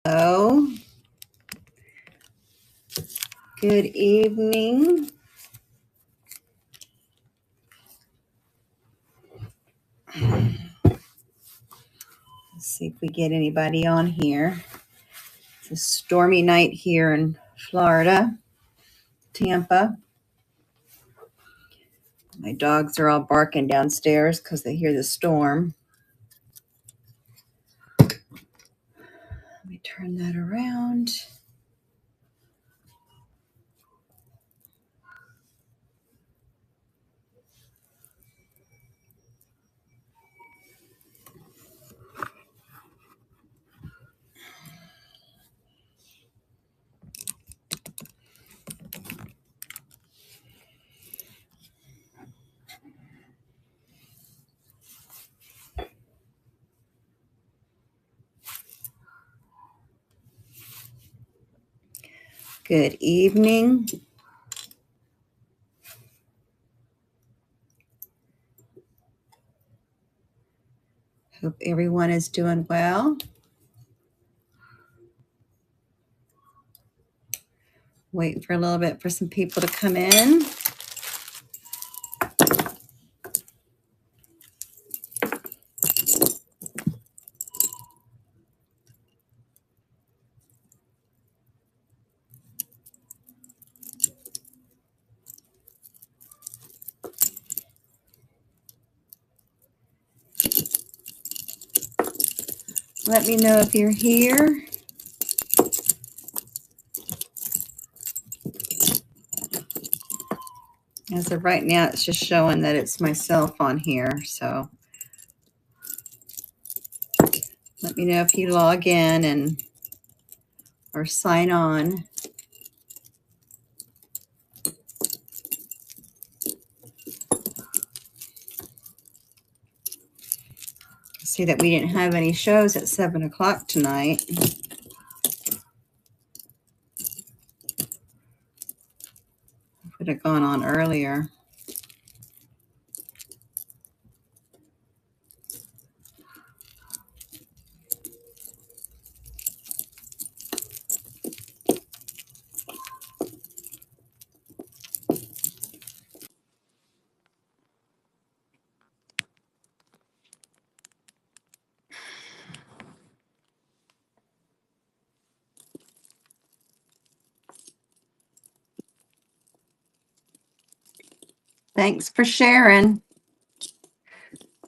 Hello. Good evening. Let's see if we get anybody on here. It's a stormy night here in Florida, Tampa. My dogs are all barking downstairs because they hear the storm. Let me turn that around. Good evening. Hope everyone is doing well. Waiting for a little bit for some people to come in. Let me know if you're here. As of right now, it's just showing that it's myself on here. So let me know if you log in and or sign on. See that we didn't have any shows at 7 o'clock tonight. Would have gone on earlier. Thanks for sharing.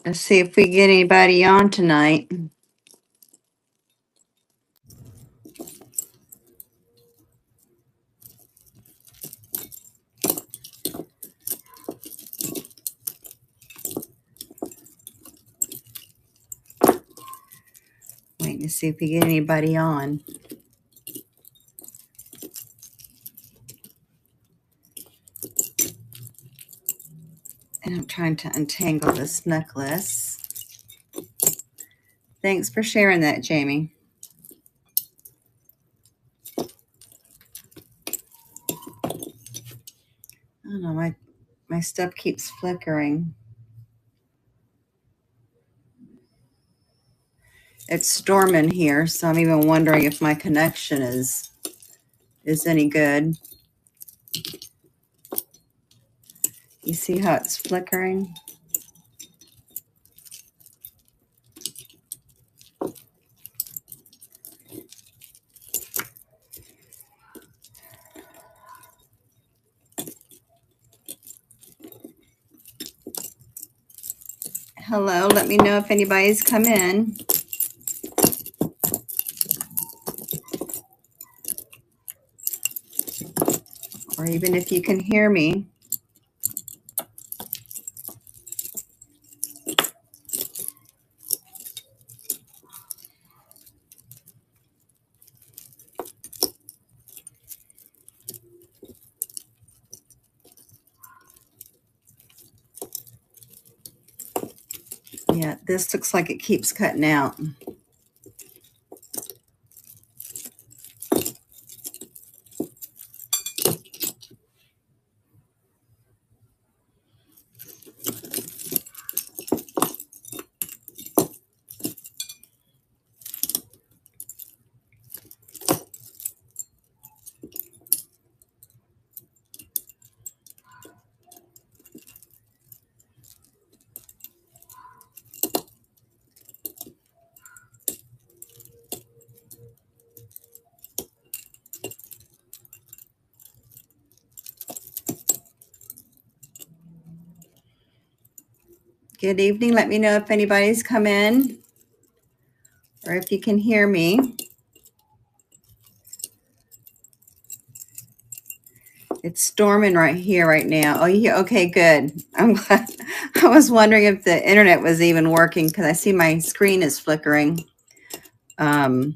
Let's see if we get anybody on tonight. Waiting to see if we get anybody on. And I'm trying to untangle this necklace. Thanks for sharing that, Jamie. I don't know, my stuff keeps flickering. It's storming here, so I'm even wondering if my connection is any good. You see how it's flickering? Hello, let me know if anybody's come in. Or even if you can hear me. Yeah, this looks like it keeps cutting out. Good evening. Let me know if anybody's come in or if you can hear me. It's storming right here right now. Oh, yeah. Okay, good. I'm glad. I was wondering if the internet was even working because I see my screen is flickering. They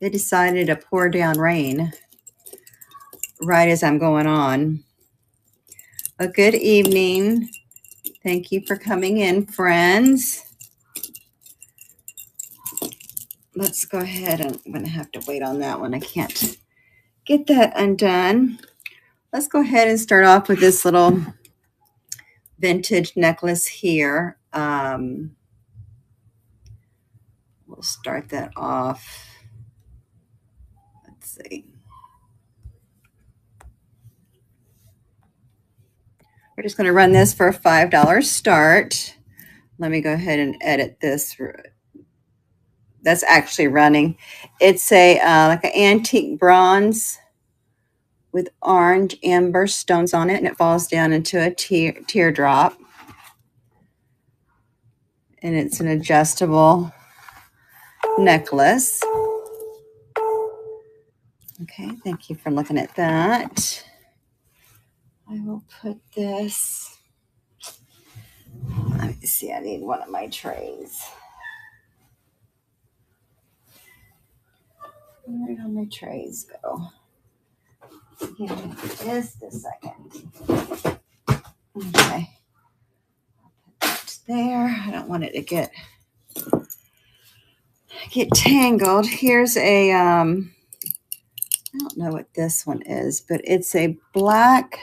decided to pour down rain right as I'm going on. A good evening. Thank you for coming in, friends. Let's go ahead and I'm going to have to wait on that one. I can't get that undone. Let's go ahead and start off with this little vintage necklace here. We'll start that off. Let's see. We're just going to run this for a $5 start. Let me go ahead and edit this. That's actually running. It's a like an antique bronze with orange amber stones on it, and it falls down into a teardrop. And it's an adjustable necklace. Okay, thank you for looking at that. I will put this. Let me see, I need one of my trays. Where did all my trays go? Give me just a second. Okay. I'll put that there. I don't want it to get tangled. Here's a I don't know what this one is, but it's a black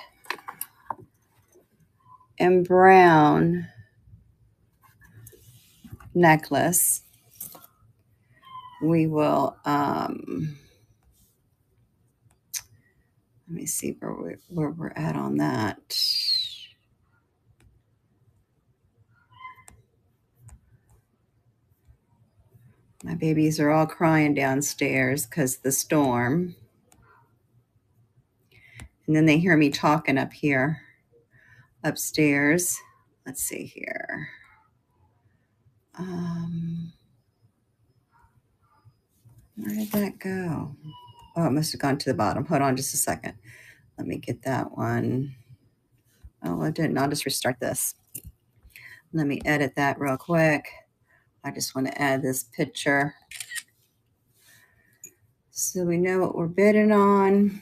and brown necklace. We will let me see where we're at on that. My babies are all crying downstairs because of the storm. And then they hear me talking up here, upstairs. Let's see here. Where did that go? Oh, it must have gone to the bottom. Hold on just a second. Let me get that one. Oh, it didn't. I'll just restart this. Let me edit that real quick. I just want to add this picture so we know what we're bidding on.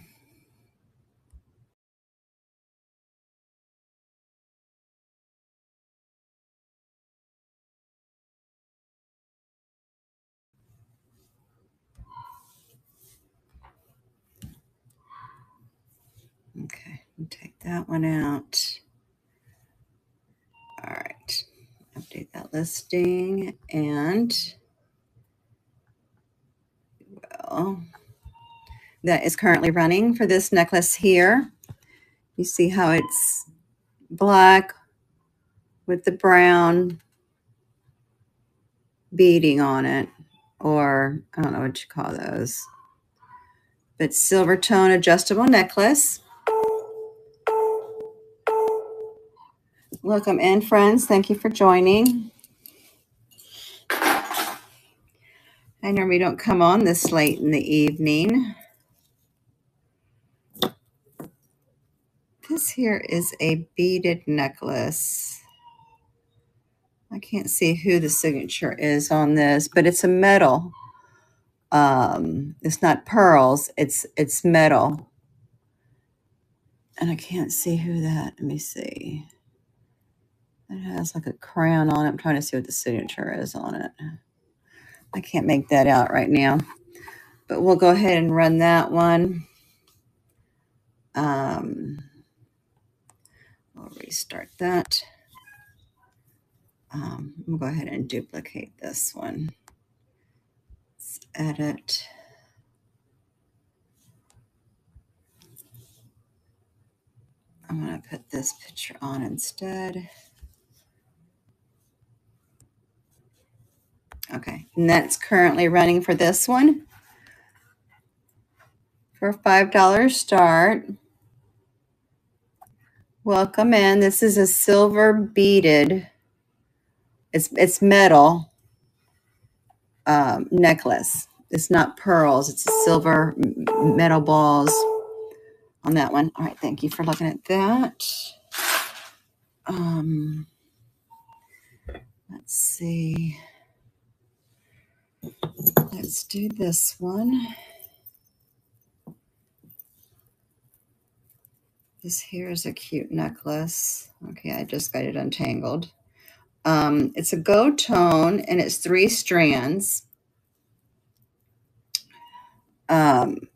Okay, we'll take that one out. All right, update that listing, and well, that is currently running for this necklace here. You see how it's black with the brown beading on it, or I don't know what you call those, but silver tone adjustable necklace. Welcome in, friends. Thank you for joining. I normally don't come on this late in the evening. This here is a beaded necklace. I can't see who the signature is on this, but it's a metal. It's not pearls, it's metal. And I can't see who that, let me see. It has like a crown on it. I'm trying to see what the signature is on it. I can't make that out right now, but we'll go ahead and run that one. We'll restart that. We'll go ahead and duplicate this one. Let's edit. I'm going to put this picture on instead. Okay, and that's currently running for this one for a $5 start. Welcome in. This is a silver beaded It's metal necklace. It's not pearls. It's a silver metal balls on that one. All right, thank you for looking at that. Let's see. Let's do this one. This here is a cute necklace. Okay, I just got it untangled. It's a gold tone and it's 3 strands. And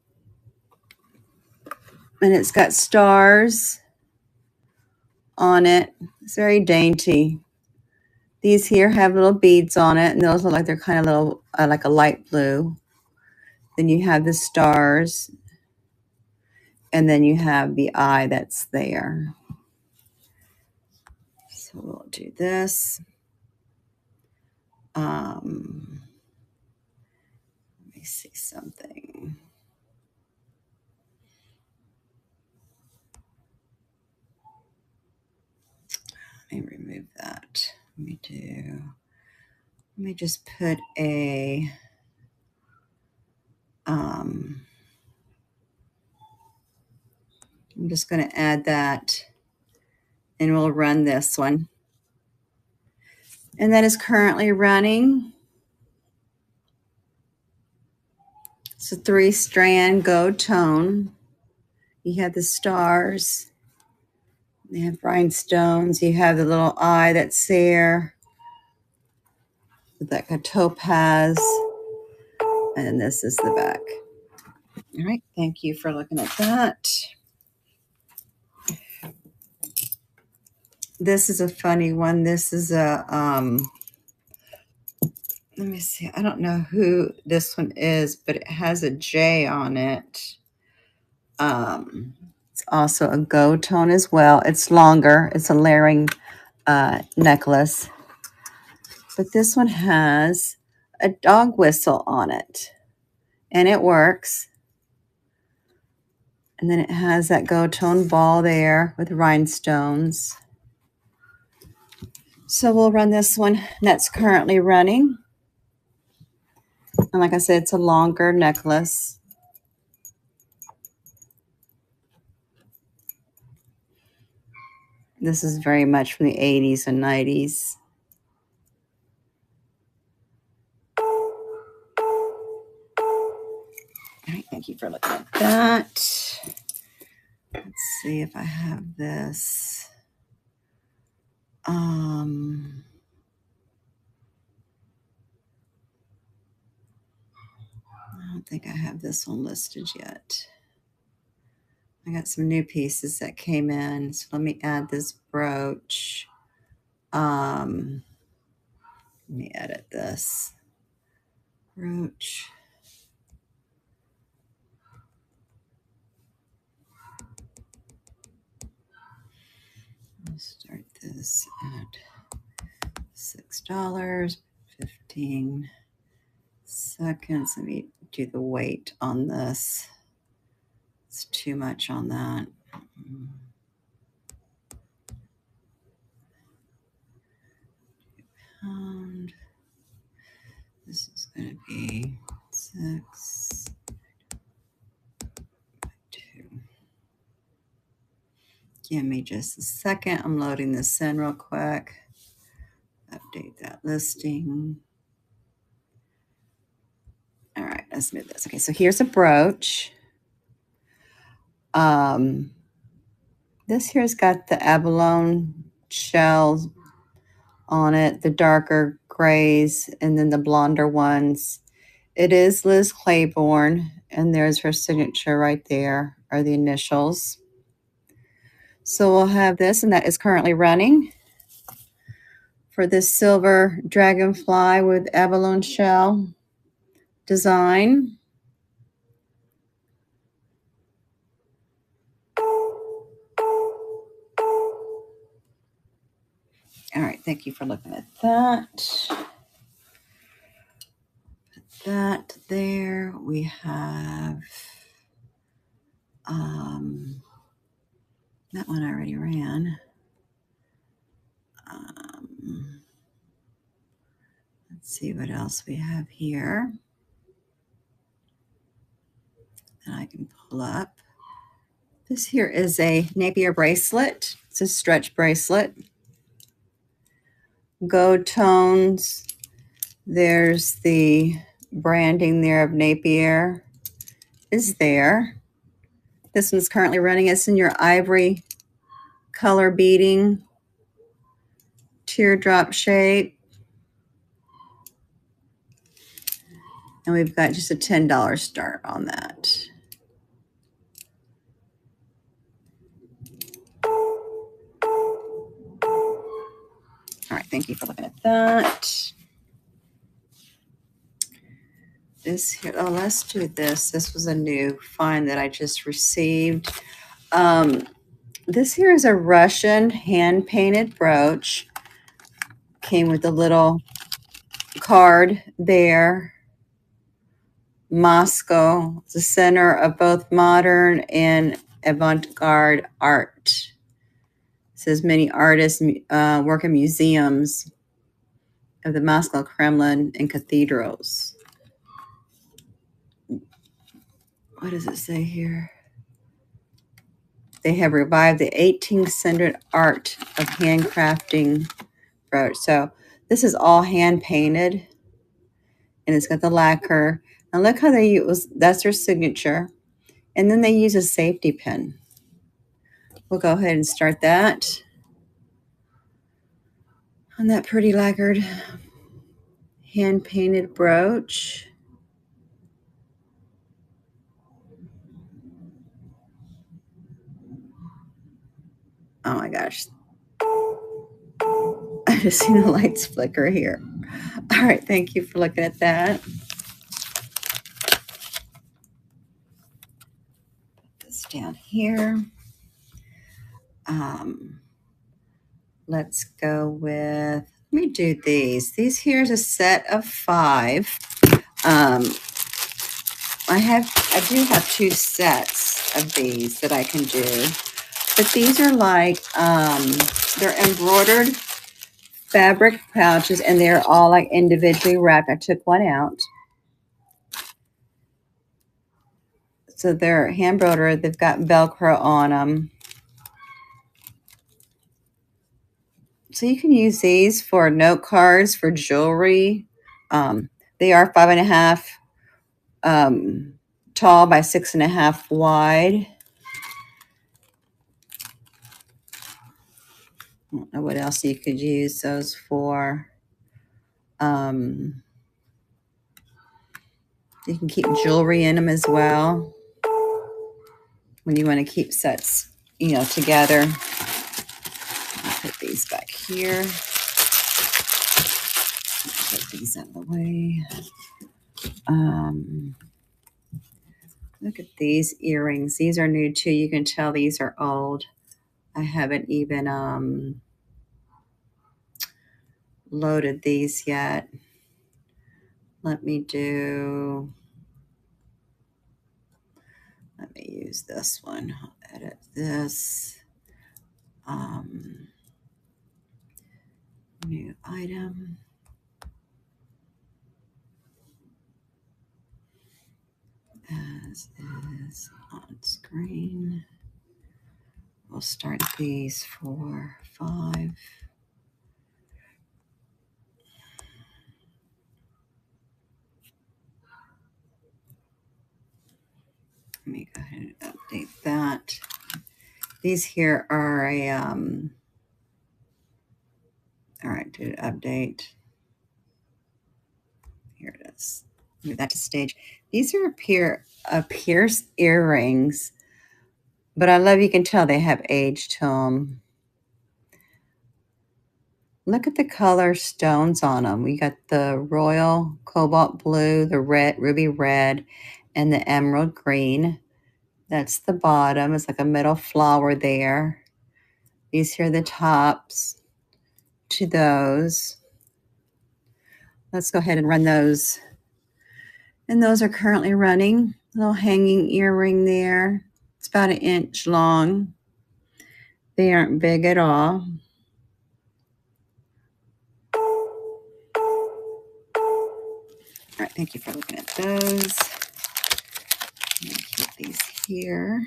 it's got stars on it. It's very dainty. These here have little beads on it, and those look like they're kind of little, like a light blue. Then you have the stars, and then you have the eye that's there. So we'll do this. Let me see something. Let me remove that. Let me just put a, I'm just going to add that, and we'll run this one. And that is currently running. It's a 3-strand gold tone. You have the stars. You have rhinestones. You have the little eye that's there with like a topaz. And this is the back. All right. Thank you for looking at that. This is a funny one. This is a, let me see. I don't know who this one is, but it has a J on it. It's also a gold tone as well. It's longer. It's a layering necklace. But this one has a dog whistle on it. And it works. And then it has that gold tone ball there with rhinestones. So we'll run this one. That's currently running. And like I said, it's a longer necklace. This is very much from the 80s and 90s. All right, thank you for looking at that. Let's see if I have this. I don't think I have this one listed yet. I got some new pieces that came in. So let me add this brooch. Let me edit this. Brooch. I'll start this at $6, 15 seconds. Let me do the weight on this. It's too much on that. Pound. This is going to be 6 by 2. Give me just a second. I'm loading this in real quick. Update that listing. All right, let's move this. Okay, so here's a brooch. This here's got the abalone shells on it, the darker grays, and then the blonder ones. It is Liz Claiborne, and there's her signature right there, or the initials. So we'll have this, and that is currently running for this silver dragonfly with abalone shell design. All right, thank you for looking at that. Put that there. We have that one I already ran. see what else we have here that I can pull up. This here is a Napier bracelet. It's a stretch bracelet. Gold tones. There's the branding there of Napier is there. This one's currently running. It's in your ivory color beading, teardrop shape. And we've got just a $10 start on that. All right, thank you for looking at that. This here, oh, let's do this. This was a new find that I just received. This here is a Russian hand-painted brooch. Came with a little card there. Moscow, the center of both modern and avant-garde art. It says many artists work in museums of the Moscow Kremlin and cathedrals. What does it say here? They have revived the 18th century art of handcrafting brooch. So this is all hand painted, and it's got the lacquer. And look how they use, that's their signature. And then they use a safety pin. We'll go ahead and start that on that pretty lacquered hand painted brooch. Oh my gosh. I just seen the lights flicker here. All right, thank you for looking at that. Put this down here. Let's go with, let me do these. These here's a set of 5. I do have 2 sets of these that I can do. But these are like, they're embroidered fabric pouches, and they're all like individually wrapped. I took one out. So they're hand embroidered. They've got Velcro on them. So you can use these for note cards, for jewelry. They are 5.5 tall by 6.5 wide. I don't know what else you could use those for. You can keep jewelry in them as well when you want to keep sets, together. I'll put these back here. Put these out of the way. Look at these earrings. These are new too. You can tell these are old. I haven't even loaded these yet. Let me use this one. I'll edit this. New item. As is on screen. We'll start these for 5. Let me go ahead and update that. These here are a, all right, did it update? Here it is. Move that to stage. These are pierced earrings, but I love, you can tell they have age to them. Look at the color stones on them. We got the royal cobalt blue, the red, ruby red, and the emerald green. That's the bottom. It's like a middle flower there. These here are the tops to those. Let's go ahead and run those. And those are currently running. Little hanging earring there. It's about 1 inch long. They aren't big at all. right, thank you for looking at those. I'm going to keep these here.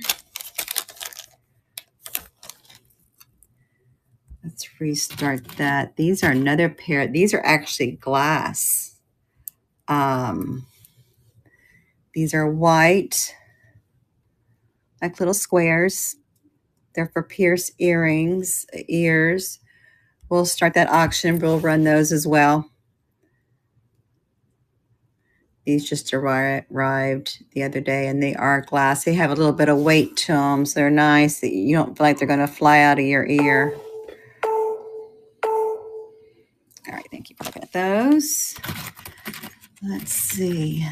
Let's restart that. These are another pair. These are actually glass. These are white, like little squares. They're for pierced earrings, ears. We'll start that auction. We'll run those as well. These just arrived the other day, and they are glass. They have a little bit of weight to them, so they're nice. You don't feel like they're going to fly out of your ear. All right, thank you for looking at those. Let's see.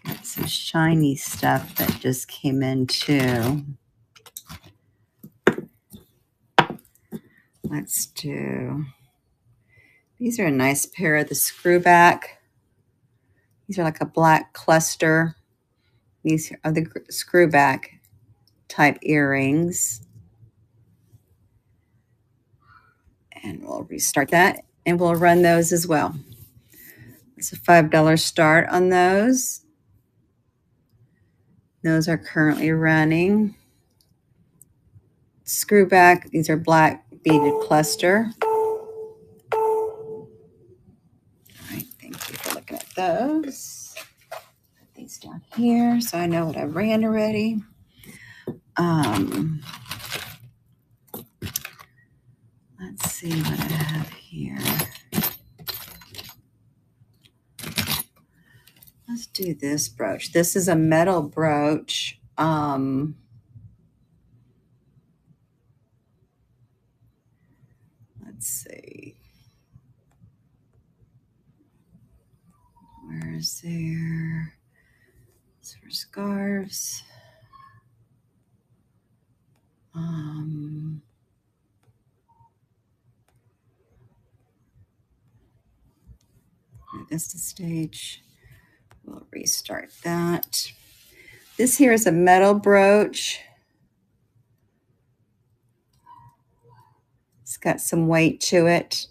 Got some shiny stuff that just came in too. Let's do, these are a nice pair of the screw back. These are like a black cluster. These are the screw back type earrings. And we'll restart that and we'll run those as well. It's a $5 start on those. Those are currently running. Screw back, these are black beaded cluster. All right, thank you for looking at those. Put these down here so I know what I ran already. Let's see what I have here. Let's do this brooch. This is a metal brooch. Let's see. Where is there? It's for scarves. This is stage. We'll restart that. This here is a metal brooch. It's got some weight to it.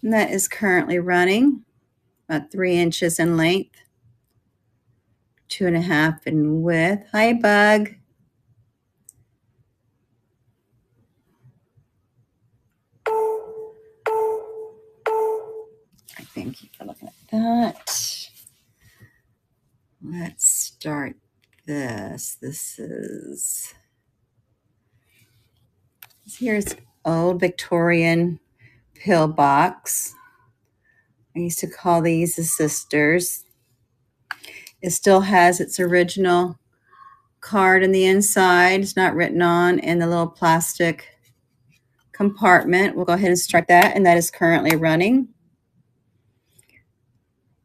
And that is currently running about 3 inches in length, 2.5 in width. Hi, Bug. Thank you for looking at that. Let's start this. Here's old Victorian pill box. I used to call these the sisters. It still has its original card in the inside. It's not written on in the little plastic compartment. We'll go ahead and start that, and that is currently running.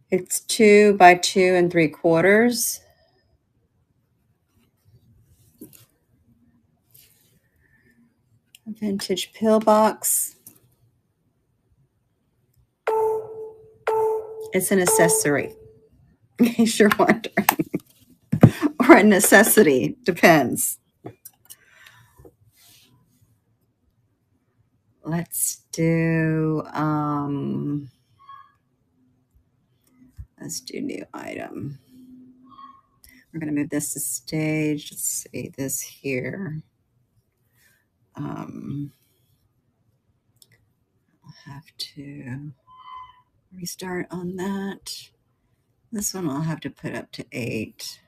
It's 2 by 2 3/4. A vintage pill box. It's an accessory, in case you're wondering. Or a necessity, depends. Let's do new item. We're going to move this to stage. Let's see this here. I'll have to restart on that. This one I'll have to put up to 8.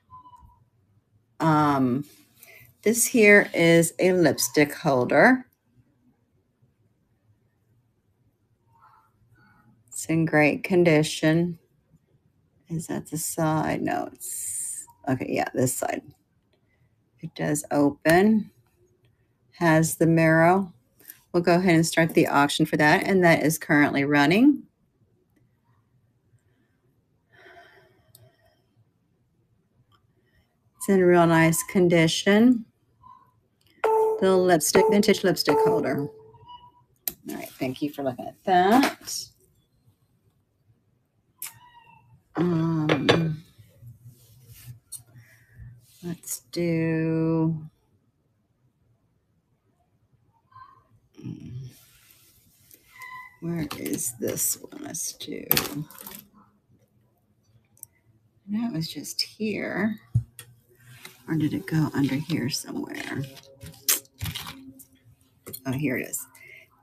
This here is a lipstick holder. It's in great condition. Is that the side? No, it's okay. Yeah, this side. It does open. Has the mirror. We'll go ahead and start the auction for that, and that is currently running. It's in real nice condition. Little lipstick, vintage lipstick holder. All right, thank you for looking at that. Let's do Where is this one? Let's do. No, it was just here. Or did it go under here somewhere? Oh, here it is.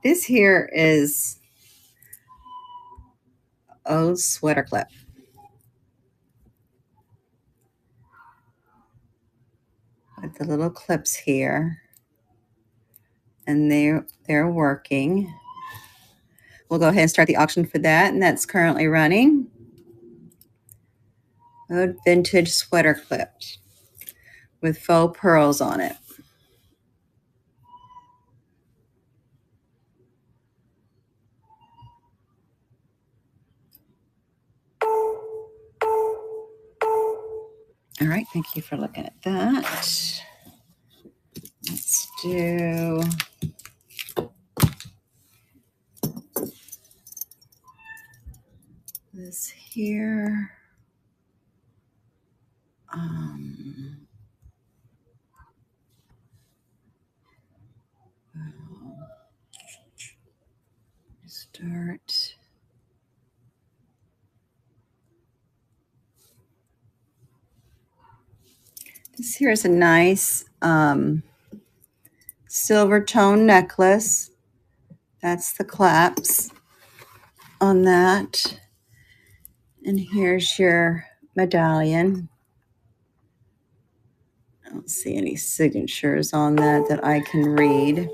This here is old sweater clip. With the little clips here. And they're working. We'll go ahead and start the auction for that, and that's currently running. Old vintage sweater clip with faux pearls on it. All right, thank you for looking at that. Let's do this here. Start. This here is a nice silver tone necklace. That's the claps on that. And here's your medallion. I don't see any signatures on that I can read.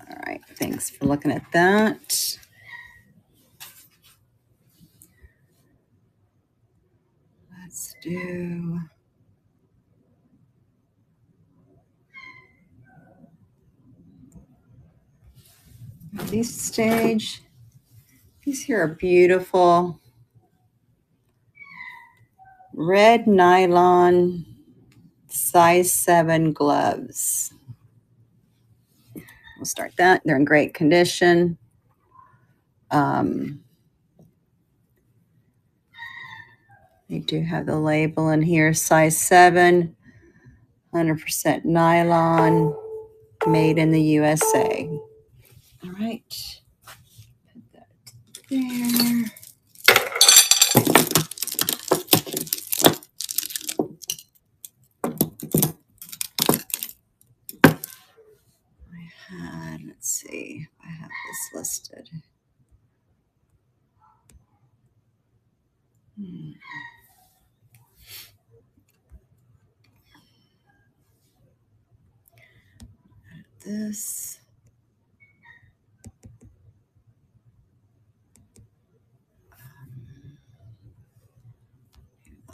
All right, thanks for looking at that. Let's do these stage. These here are beautiful red nylon size 7 gloves. We'll start that. They're in great condition. They do have the label in here, size 7, 100% nylon, made in the USA. All right, put that there. Let's see if I have this listed. This.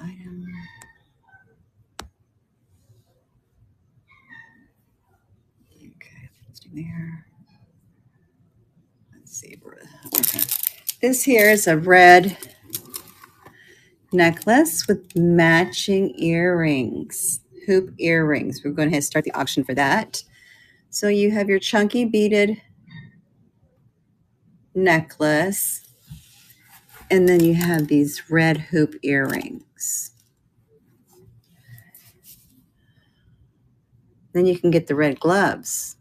Item. Okay, let's do there. Let's see. Okay. This here is a red necklace with matching earrings, hoop earrings. We're going to start the auction for that. So you have your chunky beaded necklace, and then you have these red hoop earrings. Then you can get the red gloves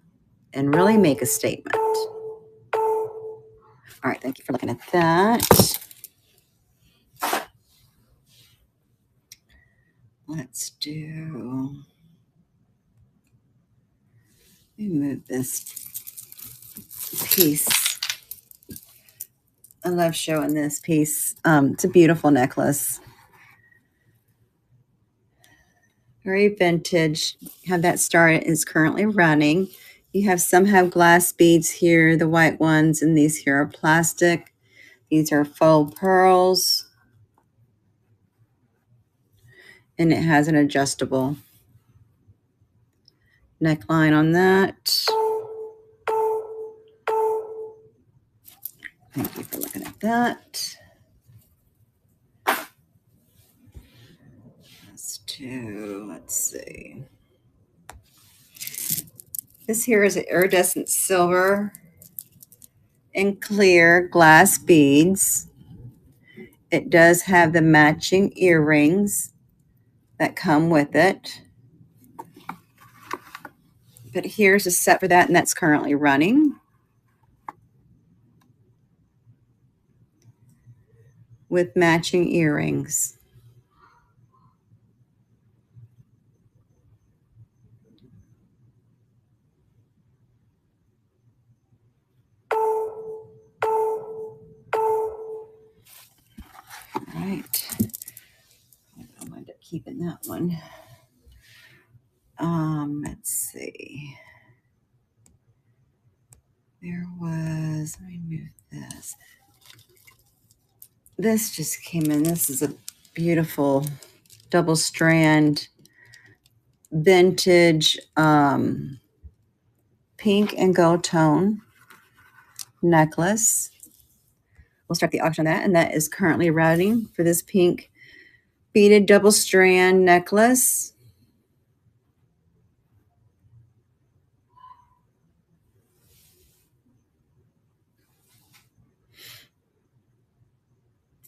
and really make a statement. All right, thank you for looking at that. Let's do, let me move this piece. I love showing this piece. It's a beautiful necklace. Very vintage. Have that started, is currently running. You have some have glass beads here, the white ones, and these here are plastic. These are faux pearls. And it has an adjustable neckline on that. Thank you for looking at that. Let's see. This here is an iridescent silver and clear glass beads. It does have the matching earrings that come with it. But here's a set for that, and that's currently running. with matching earrings. All right. I'll wind up keeping that one. Let's see. There was, let me move this. This just came in. This is a beautiful double strand vintage pink and gold tone necklace. We'll start the auction on that, and that is currently running for this pink beaded double strand necklace.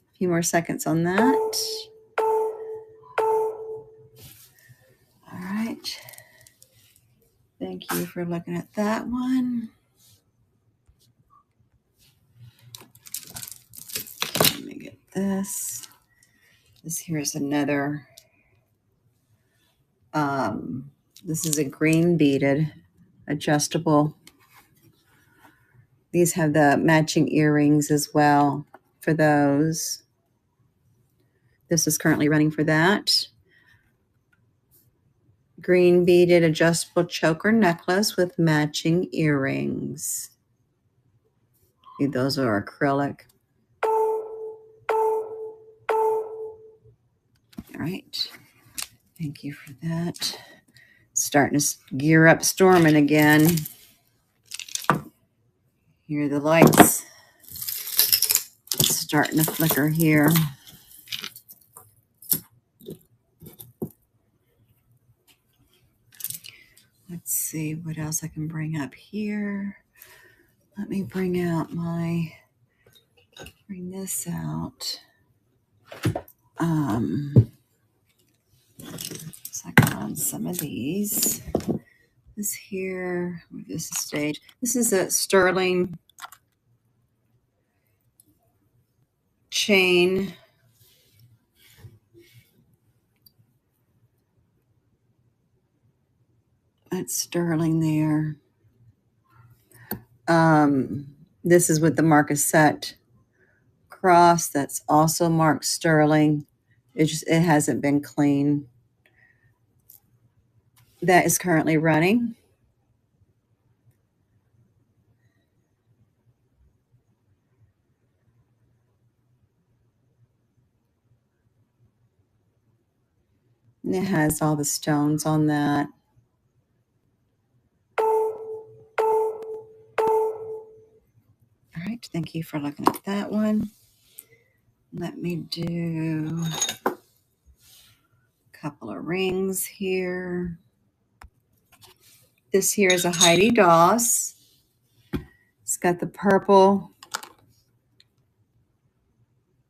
A few more seconds on that. All right. Thank you for looking at that one. Let me get this. This here is another, this is a green beaded adjustable. These have the matching earrings as well for those. This is currently running for that. Green beaded adjustable choker necklace with matching earrings. Those are acrylic. All right. Thank you for that. Starting to gear up storming again. Here are the lights starting to flicker here. Let's see what else I can bring up here. Let me bring this out. So I can run some of these. This here, this is stage. This is a sterling chain. That's sterling there. This is with the marquisette cross. That's also marked sterling. It hasn't been clean. That is currently running. And it has all the stones on that. All right, thank you for looking at that one. Let me do a couple of rings here. This here is a Heidi Daus. It's got the purple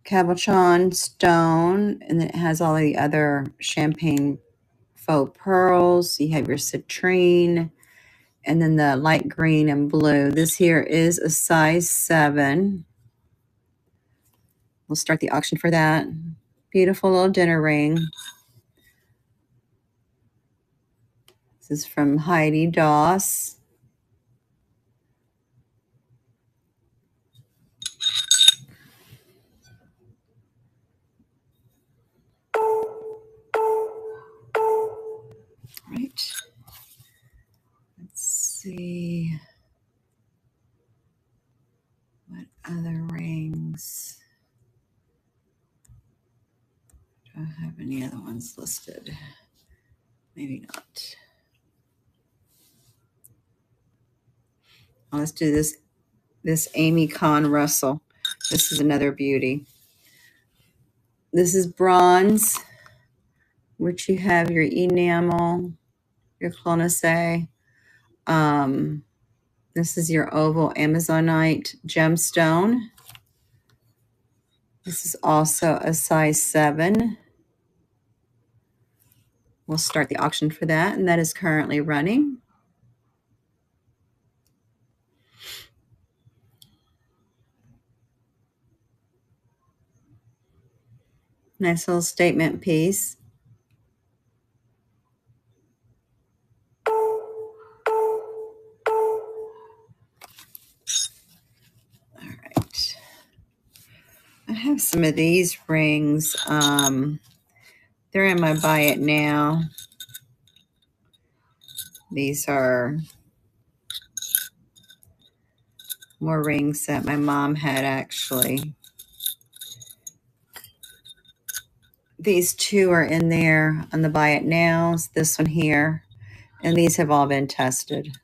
cabochon stone, and then it has all the other champagne faux pearls. You have your citrine, and then the light green and blue. This here is a size 7. We'll start the auction for that. Beautiful little dinner ring. This is from Heidi Daus. Right. Let's see. What other rings? Do I have any other ones listed? Maybe not. Let's do this Amy Conn Russell. This is another beauty. This is bronze, which you have your enamel, your clonoce. This is your oval Amazonite gemstone. This is also a size 7. We'll start the auction for that, and that is currently running. Nice little statement piece. All right. I have some of these rings. They're in my buy it now. These are more rings that my mom had actually. These two are in there on the buy it nows, this one here, and these have all been tested.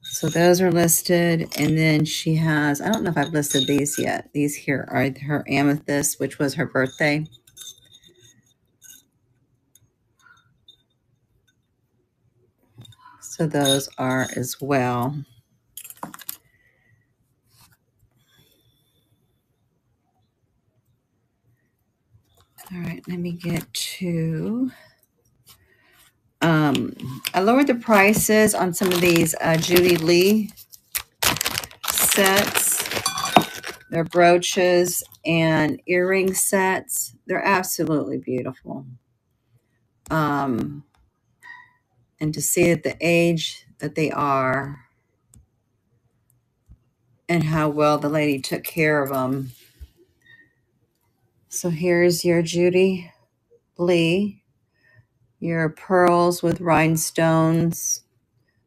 So those are listed, and then she has, I don't know if I've listed these yet. These here are her amethyst, which was her birthday. So those are as well. All right, let me get to, I lowered the prices on some of these Judy Lee sets. They're brooches and earring sets. They're absolutely beautiful. And to see at the age that they are and how well the lady took care of them. So here's your Judy Lee, your pearls with rhinestones.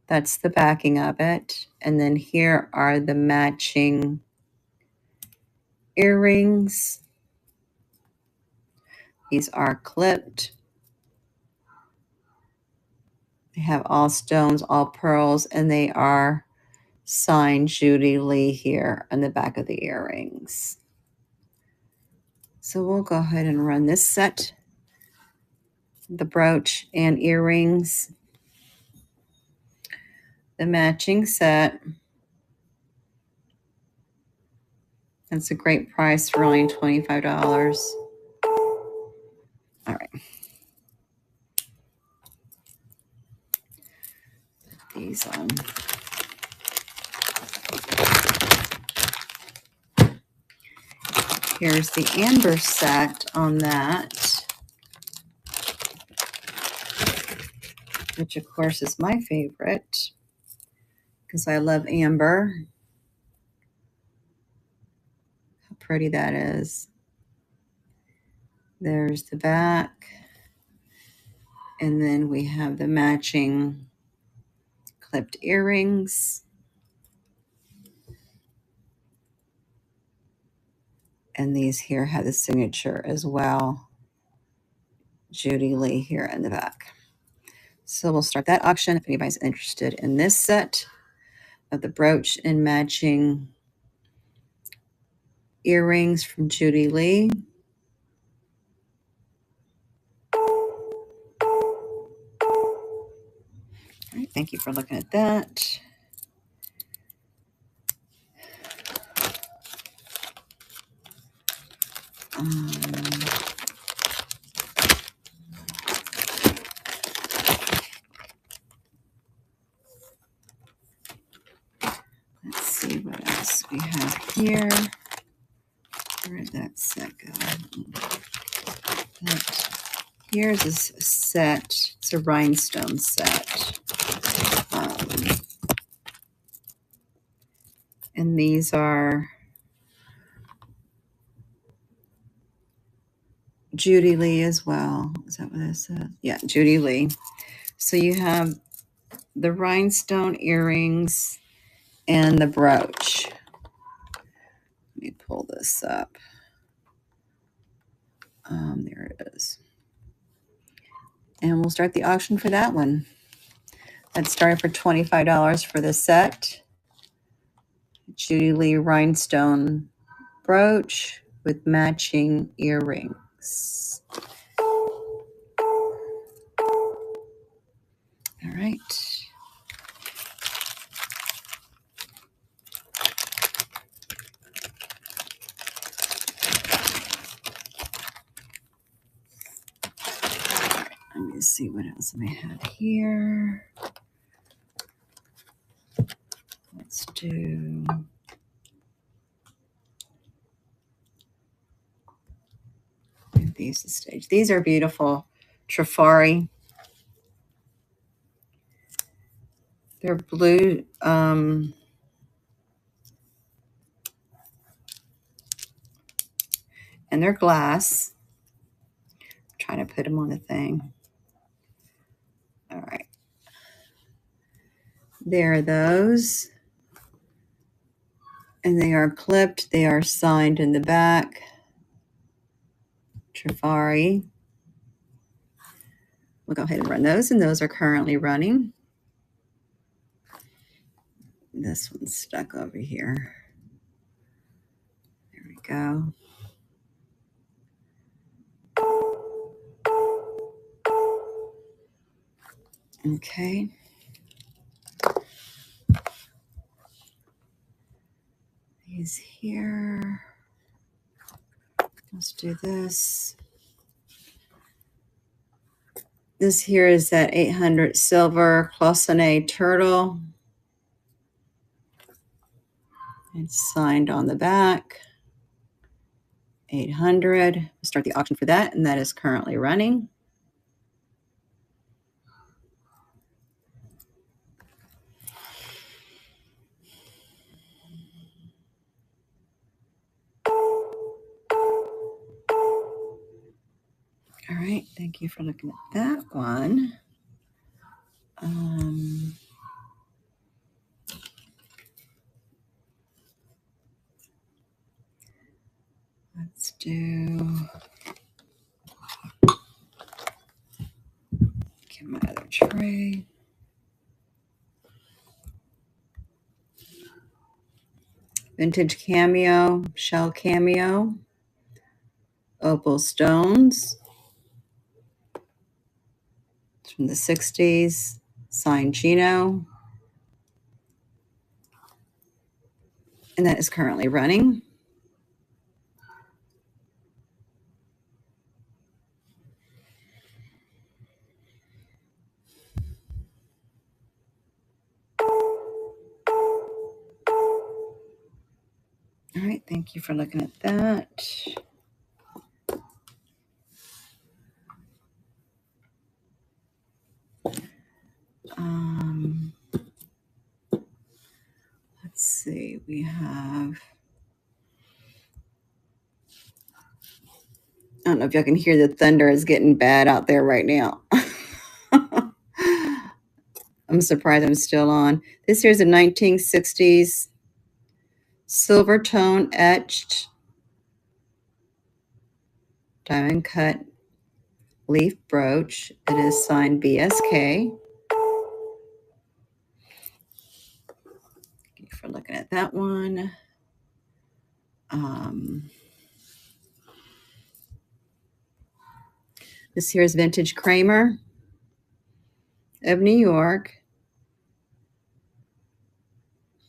That's the backing of it. And then here are the matching earrings. These are clipped. They have all stones, all pearls, and they are signed Judy Lee here on the back of the earrings. So we'll go ahead and run this set, the brooch and earrings, the matching set. That's a great price for only $25. All right. These on. Here's the amber set on that, which of course is my favorite because I love amber. How pretty that is. There's the back. And then we have the matching clipped earrings. And these here have the signature as well. Judy Lee here in the back. So we'll start that auction if anybody's interested in this set of the brooch and matching earrings from Judy Lee. All right, thank you for looking at that. Let's see what else we have here. Where did that set go? Here's a set. It's a rhinestone set. And these are Judy Lee as well. Is that what it says? Yeah, Judy Lee. So you have the rhinestone earrings and the brooch. Let me pull this up. There it is. And we'll start the auction for that one. That started for $25 for the set. Judy Lee rhinestone brooch with matching earrings. All right. Let me see what else I have here. Let's do these to stage. These are beautiful. Trifari. They're blue. And they're glass. I'm trying to put them on the thing. All right. There are those. And they are clipped. They are signed in the back. Trifari. We'll go ahead and run those, and those are currently running. This one's stuck over here. There we go. Okay. These here. Let's do this. This here is that 800 silver Cloisonné turtle. It's signed on the back. 800. We'll start the auction for that, and that is currently running. All right, thank you for looking at that one. Let's do, get my other tray. Vintage Cameo, Shell Cameo, Opal Stones. It's from the 60s, signed Gino. And that is currently running. All right, thank you for looking at that. Let's see, we have, I don't know if y'all can hear the thunder is getting bad out there right now. I'm surprised I'm still on. This here's a 1960s silver tone etched diamond cut leaf brooch. It is signed BSK. Thank you for looking at that one. This here is Vintage Kramer of New York.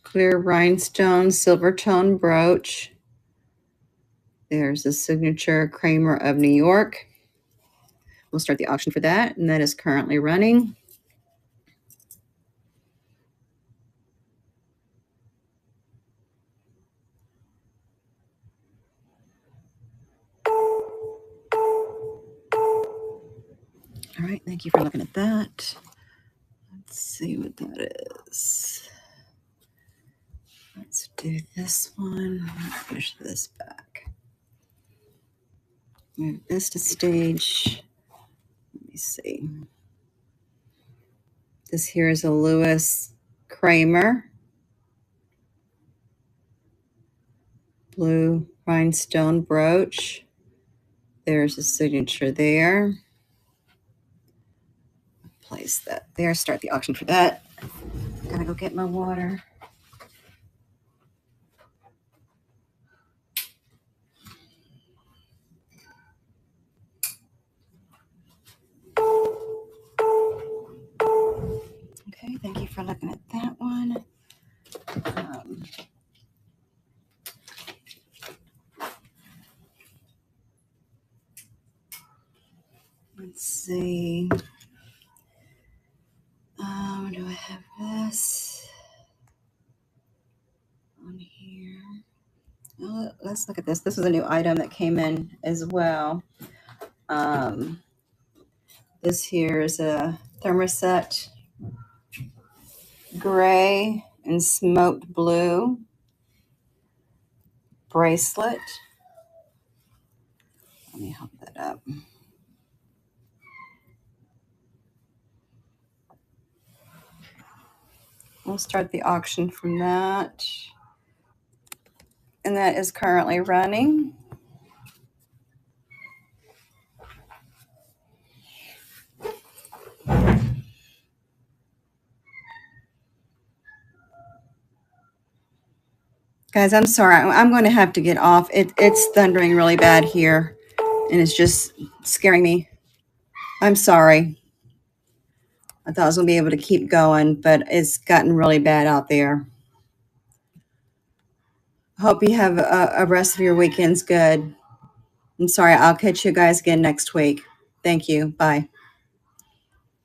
Clear rhinestone silver tone brooch. There's a signature Kramer of New York. We'll start the auction for that, and that is currently running. All right, thank you for looking at that. Let's see what that is. Let's do this one. Push this back. Move this to stage. Let me see. This here is a Louis Kramer. Blue rhinestone brooch. There's a signature there. Place that there. Start the auction for that. Gotta go get my water. Okay, thank you for looking at that one. Let's see. Do I have this on here? Oh, let's look at this. This is a new item that came in as well. This here is a thermoset gray and smoked blue bracelet. Let me hold that up. We'll start the auction from that. And that is currently running. Guys, I'm sorry. I'm going to have to get off. It's thundering really bad here, and it's just scaring me. I'm sorry. I thought I was going to be able to keep going, but it's gotten really bad out there. Hope you have a rest of your weekends good. I'm sorry. I'll catch you guys again next week. Thank you. Bye.